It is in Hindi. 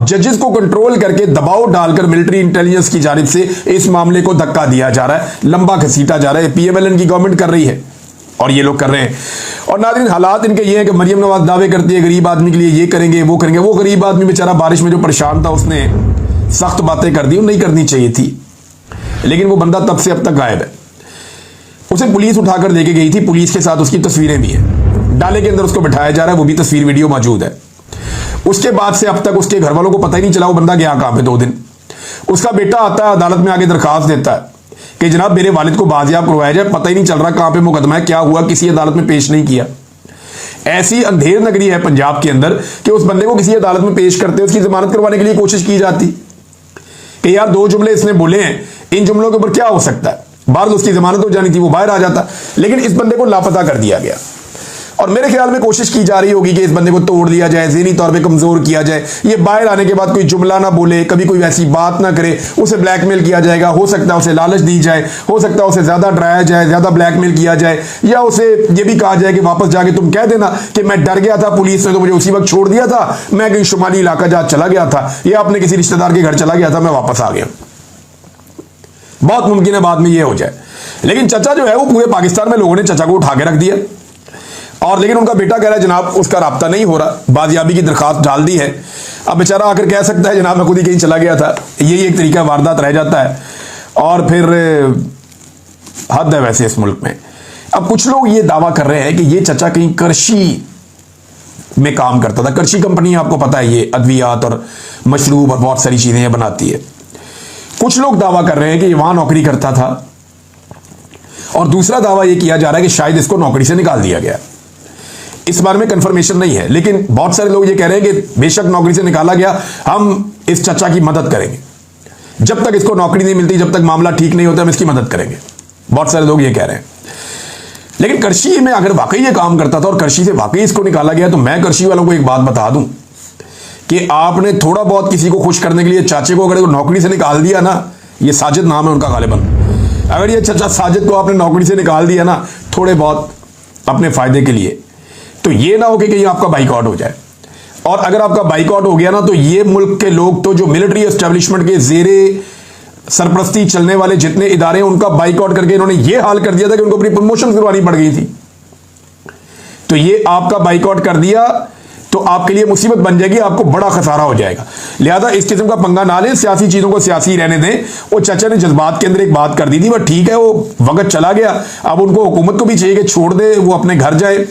जजेस को कंट्रोल करके दबाव डालकर मिलिट्री इंटेलिजेंस की जानिब से इस मामले को धक्का दिया जा रहा है, लंबा घसीटा जा रहा है। पीएमएलएन की गवर्नमेंट कर रही है और ये लोग कर रहे हैं। और नाज़रीन, हालात इनके ये हैं कि मरियम नवाज दावे करती है गरीब आदमी के लिए ये करेंगे वो करेंगे। वो गरीब आदमी बेचारा बारिश में जो परेशान था, उसने सख्त बातें कर दी, नहीं करनी चाहिए थी, लेकिन वो बंदा तब से अब तक गायब है। उसे पुलिस उठाकर लेके गई थी, पुलिस के साथ उसकी तस्वीरें भी हैं, डाले के अंदर उसको बिठाया जा रहा है, वो भी तस्वीर वीडियो मौजूद है। उसके बाद से अब तक उसके घर वालों को पता ही नहीं चला वो बंदा गया कहां पे 2 दिन। उसका बेटा आता है, अदालत में आगे दरखास्त देता है कि जनाब मेरे वालिद को बाजियाब करवाया जाए, पता ही नहीं चल रहा कहां पे मुकदमा है, क्या हुआ, किसी अदालत में पेश नहीं किया। ऐसी अंधेर नगरी है पंजाब के अंदर कि उस बंदे को किसी अदालत में पेश करते, उसकी जमानत करवाने के लिए कोशिश की जाती कि यार 2 जुमले इसने बोले हैं, इन जुमलों के ऊपर क्या हो सकता है, बाहर उसकी जमानत हो जानी थी, वो बाहर आ जाता। लेकिन इस बंदे को लापता कर दिया गया और मेरे ख्याल में कोशिश की जा रही होगी कि इस बंदे को तोड़ दिया जाए, ज़हनी तौर पे कमजोर किया जाए, ये बाहर आने के बाद कोई जुमला ना बोले, कभी कोई वैसी बात ना करे, उसे ब्लैकमेल किया जाएगा। हो सकता है उसे लालच दी जाए, हो सकता है उसे ज्यादा डराया जाए, ज्यादा ब्लैकमेल किया जाए, या उसे ये भी कहा जाए कि वापस जाके तुम कह देना कि मैं डर गया था, पुलिस ने तो मुझे उसी वक्त छोड़ दिया था, मैं कहीं शुमाली इलाका जहां चला गया था या अपने किसी रिश्तेदार के घर चला गया था, मैं वापस आ गया। बहुत मुमकिन है बाद में ये हो जाए। लेकिन चचा जो है वो पूरे पाकिस्तान में लोगों ने चचा को उठा के रख दिया। और लेकिन उनका बेटा कह रहा है जनाब उसका राब्ता नहीं हो रहा, बाजियाबी की दरखास्त डाल दी है। अब बेचारा आकर कह सकता है जनाब मैं खुद ही कहीं चला गया था, यही एक तरीका वारदात रह जाता है। और फिर हद है वैसे इस मुल्क में। अब कुछ लोग ये दावा कर रहे हैं कि ये चचा कहीं करशी में काम करता था। करशी कंपनी आपको पता है ये अद्वियात और मशरूब और बहुत सारी चीजें बनाती है। कुछ लोग दावा कर रहे हैं कि ये वहां नौकरी करता था, और दूसरा दावा यह किया जा रहा है कि शायद इसको नौकरी से निकाल दिया गया। इस बारे में कंफर्मेशन नहीं है, लेकिन बहुत सारे लोग ये कह रहे हैं कि बेशक नौकरी से निकाला गया, हम इस चचा की मदद करेंगे, जब तक इसको नौकरी नहीं मिलती, जब तक मामला ठीक नहीं होता, हम इसकी मदद करेंगे। बहुत सारे लोग ये कह रहे हैं। लेकिन करशी में अगर वाकई ये काम करता था और करशी से वाकई इसको निकाला गया, तो मैं करशी वालों को एक बात बता दूं कि आपने थोड़ा बहुत किसी को खुश करने के लिए चाचे को अगर नौकरी से निकाल दिया ना, ये साजिद नाम है उनका गालिबन, अगर ये चचा साजिद को आपने नौकरी से निकाल दिया ना थोड़े बहुत अपने फायदे के लिए, तो ये ना हो कि कहीं आपका बाइकआउट हो जाए। और अगर आपका बाइकआउट हो गया ना, तो ये मुल्क के लोग तो जो मिलिट्री एस्टेब्लिशमेंट के जेरे सरपरस्ती चलने वाले जितने इदारे हैं उनका बाइकआउट करके इन्होंने ये हाल कर दिया था कि उनको अपनी प्रमोशन करवानी पड़ गई थी। तो ये आपका बाइकआउट कर दिया तो आपके लिए मुसीबत बन जाएगी, आपको बड़ा खसारा हो जाएगा। लिहाजा इस किस्म का पंगा ना लें, सियासी चीजों को सियासी रहने दें। वो चचा ने जज्बात के अंदर एक बात कर दी थी, वह ठीक है, वो वक्त चला गया, अब उनको हुकूमत को भी चाहिए कि छोड़ दे, वो अपने घर जाए।